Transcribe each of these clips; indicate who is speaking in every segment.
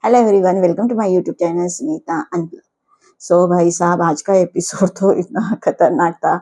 Speaker 1: Hello everyone, welcome to my YouTube channel Sunita Anpal. So भाई साहब, आज का एपिसोड तो इतना खतरनाक था।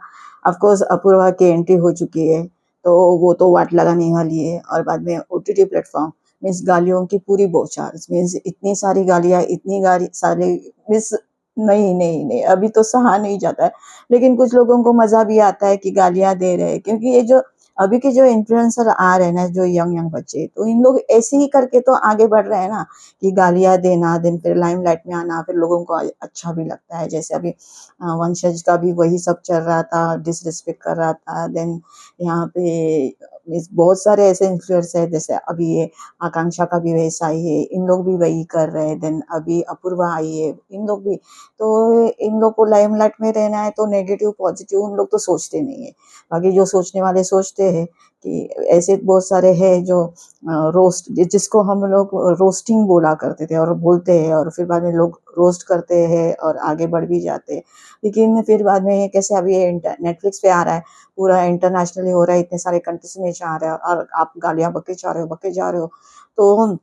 Speaker 1: ऑफ कोर्स अपूर्वा की एंट्री हो चुकी है, तो वो तो वाट लगाने वाली है। और बाद में ओटीटी प्लेटफॉर्म मीन्स गालियों की पूरी बौछार, मीन्स इतनी सारी गालियां, इतनी गाली सारी मीन्स नहीं नहीं नहीं, अभी तो सहा नहीं जाता है। लेकिन कुछ लोगों को मजा भी आता है कि गालियां दे रहे हैं, क्योंकि ये जो अभी के जो इन्फ्लुएंसर आ रहे हैं ना, जो यंग यंग बच्चे, तो इन लोग ऐसे ही करके तो आगे बढ़ रहे हैं ना, कि गालियाँ देना, देन फिर लाइमलाइट में आना, फिर लोगों को अच्छा भी लगता है। जैसे अभी वंशज का भी वही सब चल रहा था, डिसरिस्पेक्ट कर रहा था। देन यहाँ पे बहुत सारे ऐसे इन्फ्लुएंसर्स है, जैसे अभी ये आकांक्षा का भी वैसा ही है, इन लोग भी वही कर रहे हैं। देन अभी अपूर्वा आई है, इन लोग भी। तो इन लोग को लाइमलाइट में रहना है, तो नेगेटिव पॉजिटिव उन लोग तो सोचते नहीं है। बाकी जो सोचने वाले सोचते हैं कि ऐसे बहुत सारे हैं जो रोस्ट, जिसको हम लोग रोस्टिंग बोला करते थे और बोलते हैं, और फिर बाद में लोग रोस्ट करते हैं और आगे बढ़ भी जाते हैं। लेकिन फिर बाद में ये कैसे, अभी ये नेटफ्लिक्स पे आ रहा है, पूरा इंटरनेशनली हो रहा है, इतने सारे कंट्रीज में जा रहा है, और आप गालियां बके जा रहे हो, बके जा रहे हो, तो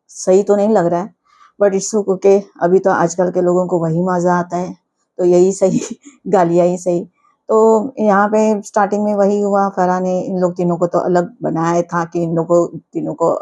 Speaker 1: सही तो नहीं लग रहा है। बट इट्स ओके, अभी तो आजकल के लोगों को वही मजा आता है, तो यही सही गालियां ही सही। तो यहाँ पे स्टार्टिंग में वही हुआ, फरहान ने इन लोग तीनों को तो अलग बनाया था, कि इन लोगों को तीनों को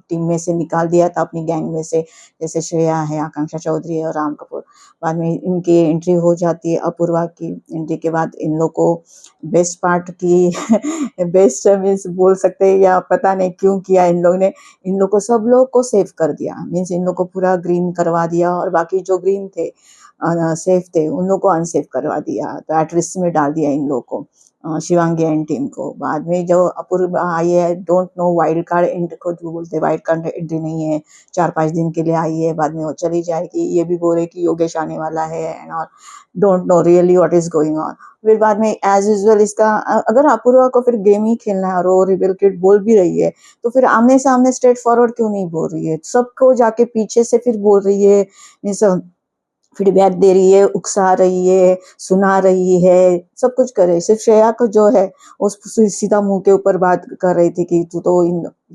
Speaker 1: टीम में से निकाल दिया था, अपनी गैंग में से। जैसे श्रेया है, आकांक्षा चौधरी है और राम कपूर। बाद में इनकी एंट्री हो जाती है, अपूर्वा की एंट्री के बाद इन लोग को बेस्ट पार्ट की बेस्ट मीन्स बोल सकते हैं, या पता नहीं क्यों किया इन लोग ने, इन लोग को सब लोग को सेव कर दिया। मीन्स इन लोग को पूरा ग्रीन करवा दिया, और बाकी जो ग्रीन थे सेफ थे, उन लोग को अनसेफ करवा दिया, तो एट रिस्क में डाल दिया इन लोग को, शिवांगी एंड टीम को। बाद में जो अपूर्वा आई है, don't know wild card entry को जो बोलते, वाइल्ड कार्ड एंट्री नहीं है, 4-5 दिन के लिए आई है, बाद में वो चली जाएगी। ये भी बोल रहे कि योगेश आने वाला है एंड और don't know really what is going on. फिर बाद में एज यूजुअल इसका अगर अपूर्वा को फिर गेम ही खेलना है, और वो रिबेल किड बोल भी रही है, तो फिर आमने सामने स्ट्रेट फॉरवर्ड क्यों नहीं बोल रही है, सबको जाके पीछे से फिर बोल रही है, फीडबैक दे रही है, उकसा रही है, सुना रही है, सब कुछ कर रही है। सिर्फ श्रेया को जो है वो सीधा मुंह के ऊपर बात कर रही थी कि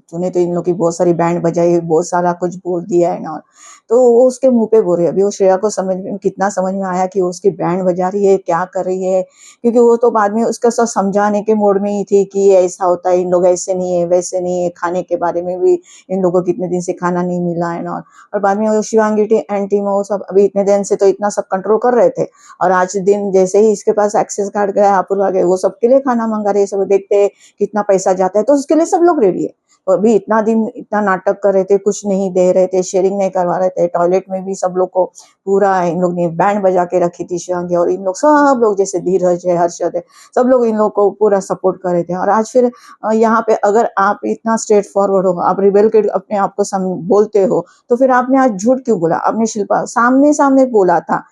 Speaker 1: तूने तो इन लोग की बहुत सारी बैंड बजाई, बहुत सारा कुछ बोल दिया है ना। तो वो उसके मुंह पे बोल रही है। अभी वो श्रेया को कितना समझ में आया कि वो उसकी बैंड बजा रही है, क्या कर रही है, क्योंकि वो तो बाद में उसका सब समझाने के मोड में ही थी कि ऐसा होता है, इन लोग ऐसे नहीं है, वैसे नहीं है, खाने के बारे में भी इन लोगों को कितने दिन से खाना नहीं मिला है ना। और बाद में वो शिवांगी एंटी में वो सब अभी इतने दिन से तो इतना सब कंट्रोल कर रहे थे, और आज दिन जैसे ही इसके पास एक्सेस कार्ड गया, अपूर्वा गए, वो सबके लिए खाना मंगा रहे, सब देखते हैं कितना पैसा जाता है, तो उसके लिए सब लोग रेडी है। तो अभी इतना दिन इतना नाटक कर रहे थे, कुछ नहीं दे रहे थे, शेयरिंग नहीं करवा रहे थे, टॉयलेट में भी सब लोग को पूरा इन लोग ने बैंड बजा के रखी थी शिवांगी, और इन लोग सब लोग जैसे धीरज है, हर्षद है, सब लोग इन लोग को पूरा सपोर्ट कर रहे थे। और आज फिर यहाँ पे अगर आप इतना स्ट्रेट फॉरवर्ड हो, आप रिबेल के अपने आप को बोलते हो, तो फिर आपने आज झूठ क्यों बोला? आपने शिल्पा सामने सामने बोला था,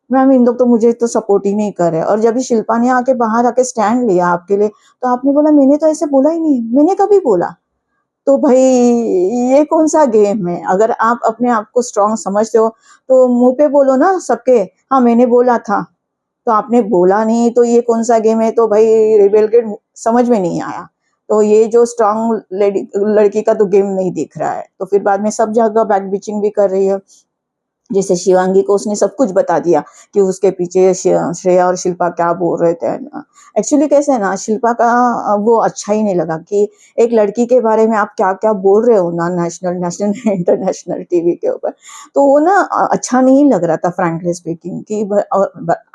Speaker 1: मैम इन लोग तो मुझे तो सपोर्ट ही नहीं कर रहे। और जब भी शिल्पा ने आके बाहर आके स्टैंड लिया आपके लिए, तो आपने बोला मैंने तो ऐसे बोला ही नहीं, मैंने कभी बोला? तो भाई ये कौन सा गेम है? अगर आप अपने आप को स्ट्रांग समझते हो, तो मुंह पे बोलो ना सबके, हाँ मैंने बोला था। तो आपने बोला नहीं, तो ये कौन सा गेम है? तो भाई रिबेल गेट समझ में नहीं आया। तो ये जो स्ट्रांग लड़की का तो गेम नहीं दिख रहा है, तो फिर बाद में सब जगह बैक बिचिंग भी कर रही है। जैसे शिवांगी को उसने सब कुछ बता दिया कि उसके पीछे श्रेया और शिल्पा क्या बोल रहे थे। एक्चुअली कैसे है ना, शिल्पा का वो अच्छा ही नहीं लगा कि एक लड़की के बारे में आप क्या क्या बोल रहे हो ना, नेशनल नेशनल इंटरनेशनल टीवी के ऊपर। तो वो ना अच्छा नहीं लग रहा था, फ्रैंकली स्पीकिंग, कि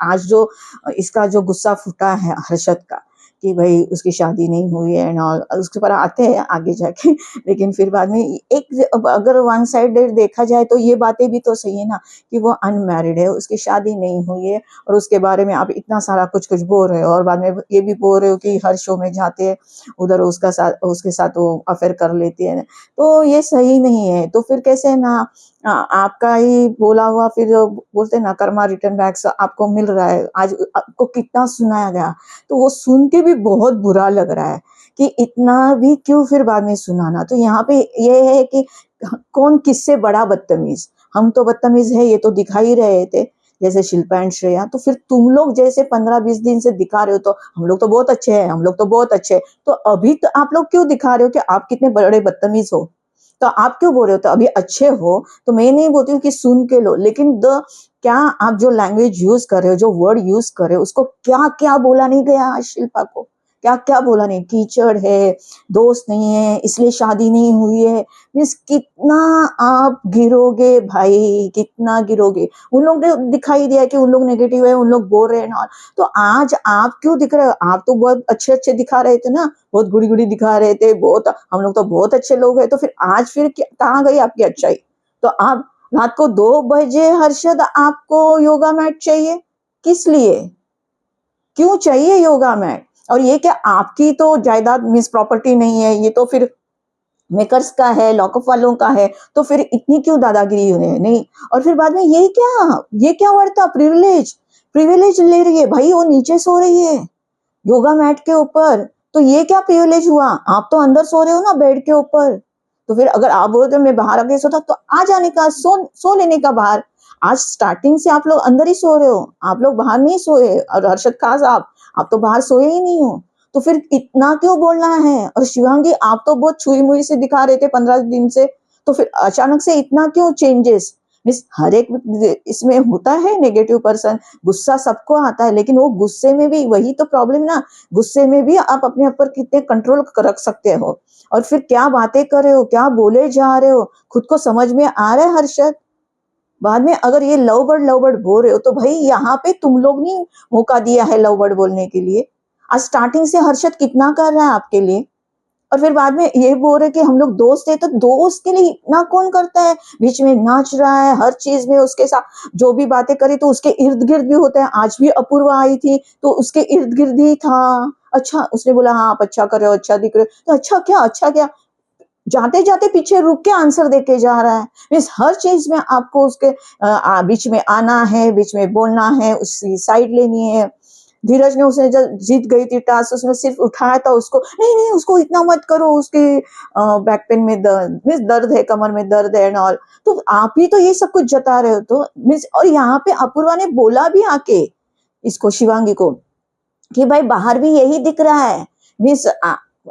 Speaker 1: आज जो इसका जो गुस्सा फूटा है हर्षद का, कि भाई उसकी शादी नहीं हुई है और उसके ऊपर आते हैं आगे जाके। लेकिन फिर बाद में एक अगर वन साइडेड देखा जाए, तो ये बातें भी तो सही है ना, कि वो अनमैरिड है, उसकी शादी नहीं हुई है, और उसके बारे में आप इतना सारा कुछ कुछ बोल रहे हो, और बाद में ये भी बोल रहे हो कि हर शो में जाते हैं उधर उसके साथ वो अफेयर कर लेती है। तो ये सही नहीं है। तो फिर कैसे है ना, आपका ही बोला हुआ फिर बोलते हैं ना, कर्मा रिटर्न बैक आपको मिल रहा है। आज आपको कितना सुनाया गया, तो वो सुन के भी बहुत बुरा लग रहा है कि इतना भी क्यों फिर बाद में सुनाना। तो यहाँ पे ये है कि कौन किससे बड़ा बदतमीज, हम तो बदतमीज है ये तो दिखा ही रहे थे, जैसे शिल्पा एंड श्रेया। तो फिर तुम लोग जैसे 15-20 दिन से दिखा रहे हो, तो हम लोग तो बहुत अच्छे हैं, हम लोग तो बहुत अच्छे हैं, तो अभी तो आप लोग क्यों दिखा रहे हो कि आप कितने बड़े बदतमीज हो? तो आप क्यों बोल रहे हो? तो अभी अच्छे हो तो मैं नहीं बोलती हूँ कि सुन के लो, लेकिन द क्या आप जो लैंग्वेज यूज कर रहे हो, जो वर्ड यूज कर रहे हो, उसको क्या क्या बोला नहीं गया आज शिल्पा को, क्या क्या बोला नहीं, कीचड़ है, दोस्त नहीं है इसलिए शादी नहीं हुई है। मीन्स कितना आप गिरोगे भाई, कितना गिरोगे। उन लोग ने दिखाई दिया कि उन लोग नेगेटिव है, उन लोग बोल रहे हैं ना, तो आज आप क्यों दिख रहे हो? आप तो बहुत अच्छे अच्छे दिखा रहे थे ना, बहुत गुड़ी गुड़ी दिखा रहे थे, बहुत हम लोग तो बहुत अच्छे लोग हैं। तो फिर आज फिर कहाँ गई आपकी अच्छाई? तो आप रात को 2 बजे हर्षद आपको योगा मैट चाहिए, किस लिए? क्यों चाहिए योगा मैट? और ये क्या आपकी तो जायदाद मीन्स प्रॉपर्टी नहीं है, ये तो फिर मेकर्स का है, लॉकअप वालों का है, तो फिर इतनी क्यों दादागिरी उन्हें नहीं? और फिर बाद में ये क्या वर्ड था? प्रिविलेज, प्रिविलेज ले रही है भाई, वो नीचे सो रही है योगा मैट के ऊपर, तो ये क्या प्रिविलेज हुआ? आप तो अंदर सो रहे हो ना बेड के ऊपर। तो फिर अगर आप बोलते मैं बाहर आके सोता, तो आ जाने का, सो लेने का बाहर। आज स्टार्टिंग से आप लोग अंदर ही सो रहे हो, आप लोग बाहर नहीं सोए। और हर्षद खास आप तो बाहर सोए ही नहीं हो, तो फिर इतना क्यों बोलना है? और शिवांगी आप तो बहुत छुई मुई से दिखा रहे थे 15 दिन से, तो फिर अचानक से इतना क्यों चेंजेस? मीन्स हर एक इसमें होता है नेगेटिव पर्सन, गुस्सा सबको आता है, लेकिन वो गुस्से में भी वही तो प्रॉब्लम ना, गुस्से में भी आप अपने ऊपर कितने कंट्रोल रख सकते हो। और फिर क्या बातें कर रहे हो, क्या बोले जा रहे हो, खुद को समझ में आ रहा है हर्षद? बाद में अगर ये लव बर्ड बोल रहे हो, तो भाई यहाँ पे तुम लोग ने मौका दिया है लव बर्ड बोलने के लिए। आज स्टार्टिंग से हर्षद कितना कर रहा है आपके लिए, और फिर बाद में ये बोल रहे कि हम लोग दोस्त है, तो दोस्त के लिए इतना कौन करता है? बीच में नाच रहा है, हर चीज में उसके साथ जो भी बातें करी तो उसके इर्द गिर्द भी होता है। आज भी अपूर्वा आई थी तो उसके इर्द गिर्द ही था। अच्छा, उसने बोला हाँ आप अच्छा कर रहे हो, अच्छा दिख रहे हो, तो अच्छा क्या, अच्छा क्या? जाते जाते पीछे रुक के आंसर देके जा रहा है। मीन्स हर चीज में आपको उसके बीच में आना है, बीच में बोलना है, उसकी साइड लेनी है। धीरज ने, उसने जब जीत गई थी टास्क, उसने सिर्फ उठाया था उसको, नहीं नहीं उसको इतना मत करो, उसके बैक पेन में दर्द, मीन्स दर्द है, कमर में दर्द है एंड ऑल। तो आप ही तो ये सब कुछ जता रहे हो, तो मीन्स। और यहाँ पे अपूर्वा ने बोला भी आके इसको, शिवांगी को, कि भाई बाहर भी यही दिख रहा है। मीन्स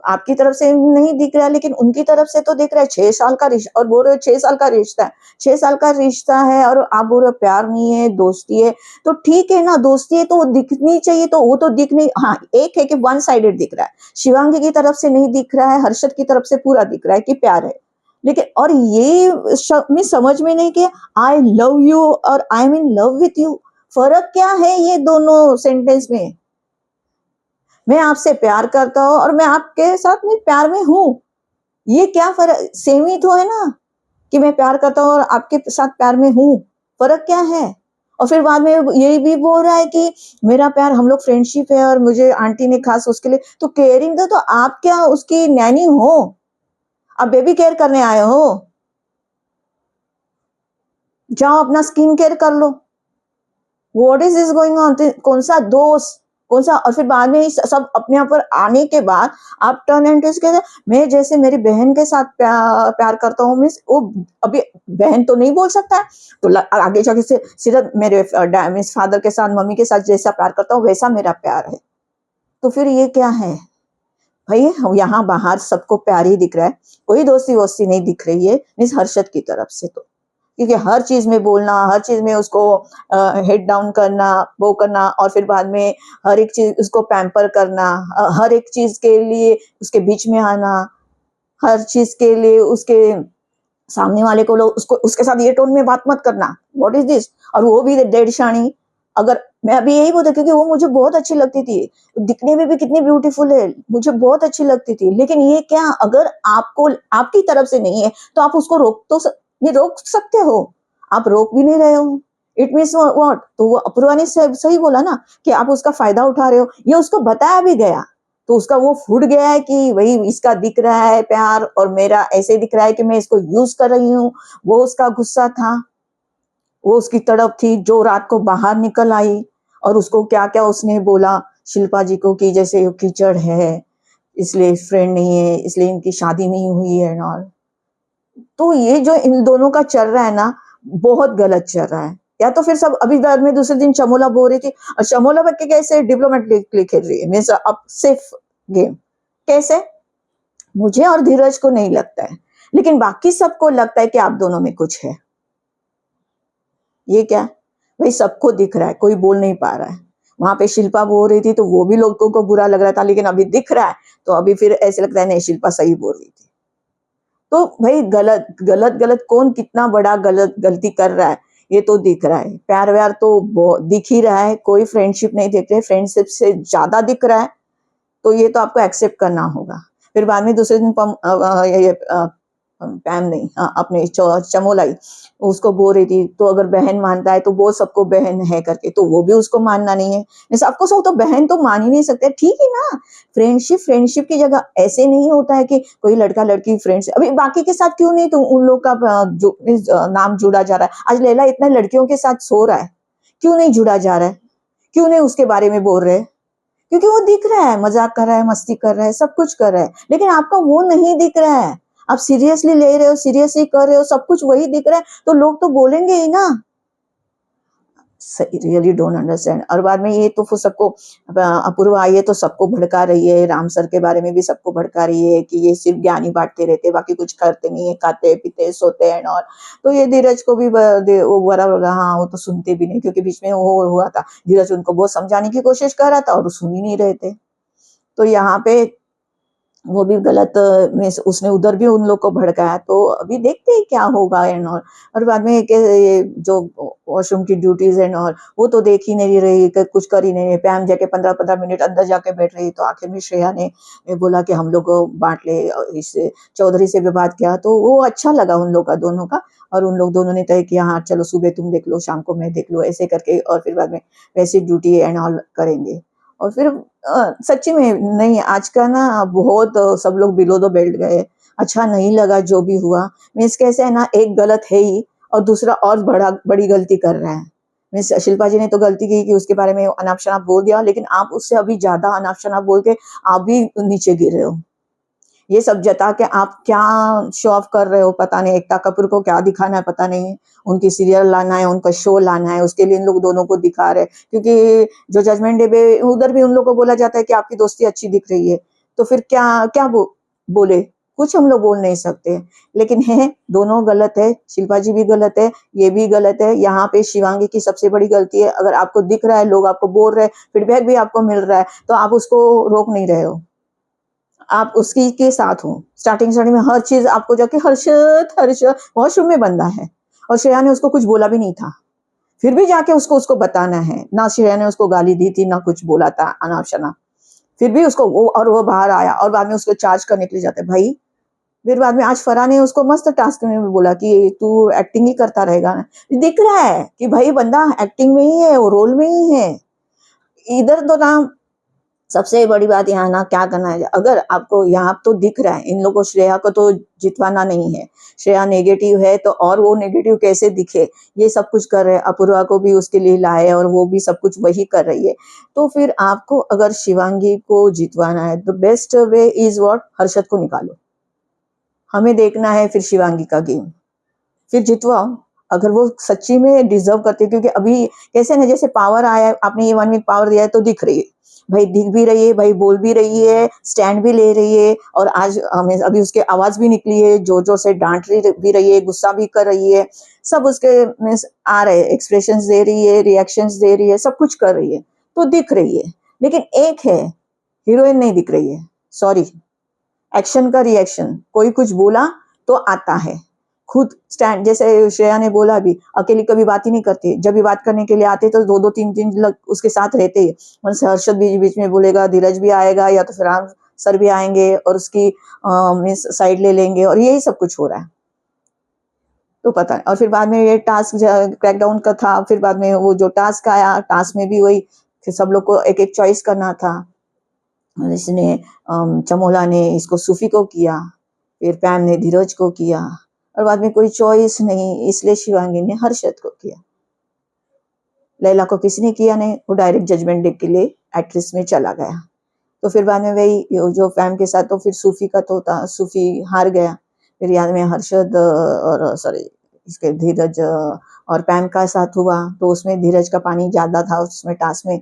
Speaker 1: आपकी तरफ से नहीं दिख रहा है, लेकिन उनकी तरफ से तो दिख रहा है। 6 साल का रिश्ता, और बोल रहे हो 6 साल का रिश्ता है, 6 साल का रिश्ता है, और आप बोल रहे हो प्यार नहीं है, दोस्ती है। तो ठीक है ना, दोस्ती है तो वो दिखनी चाहिए, तो वो तो दिख नहीं। हाँ, एक है कि वन साइडेड दिख रहा है, शिवांगी की तरफ से नहीं दिख रहा है, हर्षद की तरफ से पूरा दिख रहा है कि प्यार है। लेकिन और ये मैं समझ में नहीं कि आई लव यू और I am in love with you, फर्क क्या है ये दोनों सेंटेंस में? मैं आपसे प्यार करता हूँ और मैं आपके साथ में प्यार में हूँ, ये क्या फर्क? सेम ही तो है ना, कि मैं प्यार करता हूँ और आपके साथ प्यार में हूँ, फर्क क्या है? और फिर बाद में यही भी बोल रहा है कि मेरा प्यार, हम लोग फ्रेंडशिप है और मुझे आंटी ने खास उसके लिए तो केयरिंग था, तो आप क्या उसकी नैनी हो? आप बेबी केयर करने आए हो? जाओ अपना स्किन केयर कर लो। What is this going on? कौन सा दोस्त, कौन सा? और फिर बाद में सब अपने ऊपर आने के बाद आप टर्न एंड ट्विस्ट कहते मैं जैसे मेरी बहन के साथ प्यार करता हूँ। मीन्स वो अभी बहन तो नहीं बोल सकता है, तो आगे जाके से सिर्फ मेरे मीन्स फादर के साथ, मम्मी के साथ जैसा प्यार करता हूँ वैसा मेरा प्यार है। तो फिर ये क्या है भाई? हम यहाँ बाहर सबको प्यार ही दिख रहा है, कोई दोस्ती वोस्ती नहीं दिख रही है मीन्स हर्षद की तरफ से। तो क्योंकि हर चीज में बोलना, हर चीज में उसको हेड डाउन करना, वो करना, और फिर बाद में हर एक चीज उसको पैम्पर करना, हर एक चीज के लिए उसके बीच में आना, हर चीज के लिए उसके सामने वाले को लोग उसको उसके साथ ये टोन में बात मत करना, व्हाट इज दिस? और वो भी डेढ़ शाणी। अगर मैं अभी यही बोलती, क्योंकि वो मुझे बहुत अच्छी लगती थी, दिखने में भी कितनी ब्यूटीफुल है, मुझे बहुत अच्छी लगती थी। लेकिन ये क्या, अगर आपको आपकी तरफ से नहीं है तो आप उसको रोक तो ये रोक सकते हो, आप रोक भी नहीं रहे हो। It means what? तो वो अपूर्वा ने सही बोला ना, कि आप उसका फायदा उठा रहे हो, ये उसको बताया भी गया, तो उसका वो फूट गया है कि वही इसका दिख रहा है प्यार और मेरा ऐसे दिख रहा है कि मैं इसको यूज कर रही हूँ। वो उसका गुस्सा था, वो उसकी तड़प थी जो रात को बाहर निकल आई, और उसको क्या क्या उसने बोला शिल्पा जी को, कि जैसे वो कीचड़ है इसलिए फ्रेंड नहीं है, इसलिए इनकी शादी नहीं हुई है और। तो ये जो इन दोनों का चल रहा है ना, बहुत गलत चल रहा है। या तो फिर सब, अभी बाद में दूसरे दिन चमोला बोल रही थी, और चमोला बच्चे कैसे डिप्लोमेटिकली खेल रही है, मीन्स अब सेफ गेम कैसे? मुझे और धीरज को नहीं लगता है, लेकिन बाकी सबको लगता है कि आप दोनों में कुछ है। ये क्या? भाई सबको दिख रहा है, कोई बोल नहीं पा रहा है। वहां पे शिल्पा बोल रही थी तो वो भी लोगों को बुरा लग रहा था, लेकिन अभी दिख रहा है तो अभी फिर ऐसे लगता है नहीं शिल्पा सही बोल रही थी। तो भाई गलत गलत गलत कौन कितना बड़ा गलती कर रहा है ये तो दिख रहा है। प्यार व्यार तो दिख ही रहा है, कोई फ्रेंडशिप नहीं देख रहे, फ्रेंडशिप से ज्यादा दिख रहा है। तो ये तो आपको एक्सेप्ट करना होगा। फिर बाद में दूसरे दिन पैम नहीं, हाँ अपने चमोलाई उसको बोल रही थी तो अगर बहन मानता है तो वो सबको बहन है करके, तो वो भी उसको मानना नहीं है। सबको सब तो बहन तो मान ही नहीं सकते, ठीक है ना। फ्रेंडशिप फ्रेंडशिप की जगह ऐसे नहीं होता है कि कोई लड़का लड़की फ्रेंड्स, अभी बाकी के साथ क्यों नहीं तो उन लोग का जो नाम जुड़ा जा रहा है। आज लैला इतने लड़कियों के साथ सो रहा है, क्यों नहीं जुड़ा जा रहा है, क्यों नहीं उसके बारे में बोल रहे? क्योंकि वो दिख रहा है, मजाक कर रहा है, मस्ती कर रहा है, सब कुछ कर रहा है, लेकिन आपका वो नहीं दिख रहा है। आप सीरियसली ले रहे हो, सीरियसली कर रहे हो, सब कुछ वही दिख रहा है, तो लोग तो बोलेंगे ही ना। Really don't understand. और बाद में ये तो फिर सबको अपूर्वा आई है तो सबको भड़का रही है, राम सर के बारे में भी सबको भड़का रही है कि ये सिर्फ ज्ञानी बांटते रहते, बाकी कुछ करते नहीं है, खाते पीते सोते हैं। और तो ये धीरज को भी वो बराबर, हाँ वो तो सुनते भी नहीं, क्योंकि बीच में वो हुआ था, धीरज उनको बहुत समझाने की कोशिश कर रहा था और सुन ही नहीं रहे थे। तो यहाँ पे वो भी गलत उसने उधर भी उन लोग को भड़काया, तो अभी देखते हैं क्या होगा एंड और बाद में ये जो वॉशरूम की ड्यूटीज एंड और वो तो देख ही नहीं रही, कुछ कर ही नहीं रही। पैम जाके 15-15 मिनट अंदर जाके बैठ रही, तो आखिर में श्रेया ने बोला कि हम लोग बांट ले, इस चौधरी से भी बात किया तो वो अच्छा लगा उन लोग का दोनों का, और उन लोग दोनों ने तय किया हाँ चलो सुबह तुम देख लो शाम को मैं देख लो, ऐसे करके और फिर बाद में वैसी ड्यूटी एंड ऑल करेंगे। और फिर सच्ची में नहीं, आज का ना बहुत सब लोग बिलो द बेल्ट गए, अच्छा नहीं लगा जो भी हुआ। मीन्स कैसे है ना, एक गलत है ही और दूसरा और बड़ी गलती कर रहा है। मीन्स शिल्पा जी ने तो गलती की कि उसके बारे में अनाप शनाप बोल दिया, लेकिन आप उससे अभी ज्यादा अनाप शनाप बोल के आप भी नीचे गिर रहे हो। ये सब जता के आप क्या शो ऑफ कर रहे हो पता नहीं, एकता कपूर को क्या दिखाना है पता नहीं, उनकी सीरियल लाना है, उनका शो लाना है, उसके लिए इन लोग दोनों को दिखा रहे हैं। क्योंकि जो जजमेंट डे पे उधर भी उन लोग को बोला जाता है कि आपकी दोस्ती अच्छी दिख रही है, तो फिर क्या क्या बोले, कुछ हम लोग बोल नहीं सकते। लेकिन है दोनों गलत है, शिल्पा जी भी गलत है, ये भी गलत है। यहाँ पे शिवांगी की सबसे बड़ी गलती है, अगर आपको दिख रहा है, लोग आपको बोल रहे हैं, फीडबैक भी आपको मिल रहा है, तो आप उसको रोक नहीं रहे हो, आप उसकी के साथ हो। स्टार्टिंग स्टार्टिंग में हर चीज आपको जाके हर्षद हर्षद वॉशरूम में बंदा है और श्रेया ने उसको कुछ बोला भी नहीं था, फिर भी जाके उसको उसको बताना है ना। श्रेया ने उसको गाली दी थी ना कुछ बोला था अनाप शनाप, फिर भी उसको वो बाहर आया और बाद में उसको चार्ज करने के लिए जाते भाई। फिर बाद में आज फरा ने उसको मस्त टास्क में भी बोला कि तू एक्टिंग ही करता रहेगा ना, दिख रहा है कि भाई बंदा एक्टिंग में ही है, वो रोल में ही है। इधर तो ना सबसे बड़ी बात यहाँ ना क्या करना है, अगर आपको यहाँ तो दिख रहा है इन लोगों को, श्रेया को तो जितवाना नहीं है, श्रेया नेगेटिव है तो और वो नेगेटिव कैसे दिखे, ये सब कुछ कर रहे हैं। अपूर्वा को भी उसके लिए लाए और वो भी सब कुछ वही कर रही है। तो फिर आपको अगर शिवांगी को जितवाना है तो best way is what, Harshad को निकालो, हमें देखना है फिर शिवांगी का गेम, फिर जितवाओ अगर वो सच्ची में डिजर्व करती है। क्योंकि अभी कैसे ना जैसे पावर आया है, आपने ये 1 वीक पावर दिया है तो दिख रही है भाई, दिख भी रही है भाई, बोल भी रही है, स्टैंड भी ले रही है, और आज हमें अभी उसके आवाज भी निकली है, जोर जोर से डांट भी रही है, गुस्सा भी कर रही है, सब उसके मीन्स आ रहे एक्सप्रेशन दे रही है, रिएक्शन दे रही है, सब कुछ कर रही है, तो दिख रही है। लेकिन एक है, हीरोइन नहीं दिख रही है, सॉरी। एक्शन का रिएक्शन, कोई कुछ बोला तो आता है, खुद स्टैंड, जैसे श्रेया ने बोला अभी अकेली कभी बात ही नहीं करती, जब भी बात करने के लिए आते तो 2-2 3-3 लग उसके साथ रहते ही। हर्षद बीच बीच में बोलेगा, धीरज भी आएगा या तो फिर राम सर भी आएंगे और उसकी साइड ले लेंगे, और यही सब कुछ हो रहा है। तो पता है। और फिर बाद में ये टास्क क्रैकडाउन का था, फिर बाद में वो जो टास्क आया, टास्क में भी वही सब लोग को एक एक चॉइस करना था। इसने चमोला ने इसको सूफी को किया, फिर पैम ने धीरज को किया, और बाद में कोई चॉइस नहीं, इसलिए शिवांगी ने हर्षद को किया। लैला को किसी ने किया नहीं, वो डायरेक्ट जजमेंट डे के लिए एक्ट्रेस में चला गया। तो फिर बाद में वही जो पैम के साथ, तो फिर सूफी का तो था, सूफी हार गया। फिर याद में हर्षद और सॉरी इसके धीरज और पैम का साथ हुआ, तो उसमें धीरज का पानी ज्यादा था उसमें टास्क में,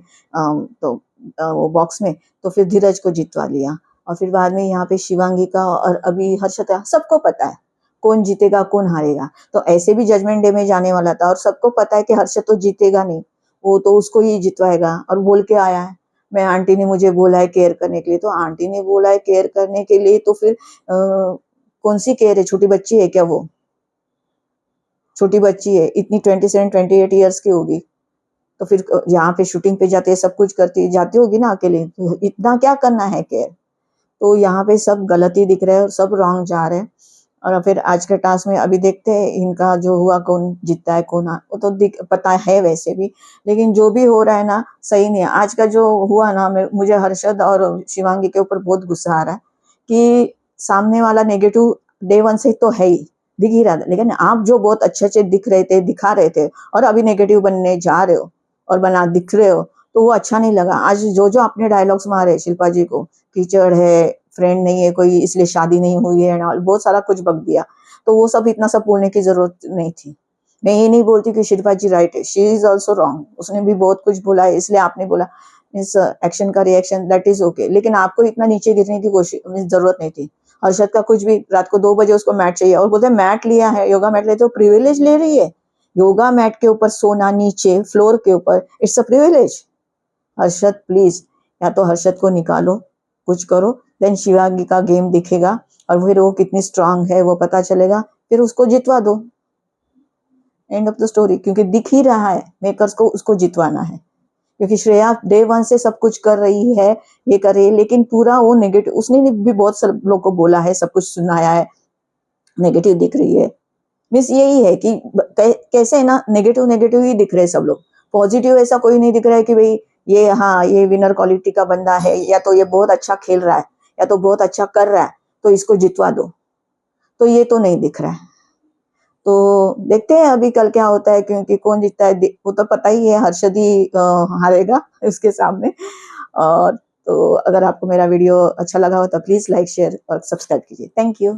Speaker 1: तो वो बॉक्स में, तो फिर धीरज को जितवा लिया। और फिर बाद में यहाँ पे शिवांगी का और अभी हर्षद का, सबको पता है कौन जीतेगा कौन हारेगा। तो ऐसे भी जजमेंट डे में जाने वाला था और सबको पता है कि हर्षद तो जीतेगा नहीं, वो तो उसको ही जितवाएगा और बोल के आया है, मैं आंटी ने मुझे बोला है केयर करने के लिए। तो आंटी ने बोला है केयर करने के लिए तो फिर कौन सी केयर है, छोटी बच्ची है क्या वो? छोटी बच्ची है, इतनी 27-28 ईयर्स की होगी, तो फिर यहाँ पे शूटिंग पे जाती है, सब कुछ करती जाती होगी ना अकेले, तो इतना क्या करना है केयर। तो यहाँ पे सब गलत ही दिख रहा है और सब रॉन्ग जा रहे हैं। और फिर आज के टास्क में अभी देखते हैं इनका जो हुआ कौन जीतता है कौन वो तो पता है वैसे भी, लेकिन जो भी हो रहा है ना सही नहीं है। आज का जो हुआ ना मुझे हर्षद और शिवांगी के ऊपर बहुत गुस्सा आ रहा है कि सामने वाला नेगेटिव डे वन से तो है ही, दिख ही रहा था, लेकिन आप जो बहुत अच्छे अच्छे दिख रहे थे दिखा रहे थे और अभी नेगेटिव बनने जा रहे हो और बना दिख रहे हो, तो वो अच्छा नहीं लगा। आज जो जो आपने डायलॉग्स मारे शिल्पा जी को, कीचड़ है, फ्रेंड नहीं है कोई इसलिए शादी नहीं हुई है, बहुत सारा कुछ बक दिया, तो वो सब इतना सब बोलने की जरूरत नहीं थी। मैं ये नहीं बोलती कि शिल्पा जी राइट है, शी इज ऑल्सो रॉन्ग, उसने भी बहुत कुछ बोला है इसलिए आपने बोला, इस एक्शन का रिएक्शन दैट इज ओके, लेकिन आपको इतना नीचे गिरने की कोशिश जरूरत नहीं थी। हर्षद का कुछ भी, रात को 2 बजे उसको मैट चाहिए और बोलते हैं मैट लिया है, योगा मैट लेते हो, प्रिविलेज ले रही है, योगा मैट के ऊपर सोना, नीचे फ्लोर के ऊपर, it's a privilege. Harshad please, या तो हर्षद को निकालो, कुछ करो, देन शिवांगी का गेम दिखेगा और फिर वो कितनी स्ट्रांग है वो पता चलेगा, फिर उसको जितवा दो, एंड ऑफ द स्टोरी। क्योंकि दिख ही रहा है मेकर्स को उसको जितवाना है, क्योंकि श्रेया डे वन से सब कुछ कर रही है, ये कर रही है, लेकिन पूरा वो नेगेटिव, उसने भी बहुत सब लोग को बोला है, सब कुछ सुनाया है, नेगेटिव दिख रही है। मीन्स यही है कि कैसे ना नेगेटिव नेगेटिव ही दिख रहे हैं सब लोग, पॉजिटिव ऐसा कोई नहीं दिख रहा है कि भाई ये हाँ ये विनर क्वालिटी का बंदा है, या तो ये बहुत अच्छा खेल रहा है, या तो बहुत अच्छा कर रहा है तो इसको जितवा दो, तो ये तो नहीं दिख रहा है। तो देखते हैं अभी कल क्या होता है, क्योंकि कौन जीतता है वो तो पता ही है, हर्षद ही हारेगा उसके सामने। और तो अगर आपको मेरा वीडियो अच्छा लगा हो तो प्लीज लाइक शेयर और सब्सक्राइब कीजिए। Thank you.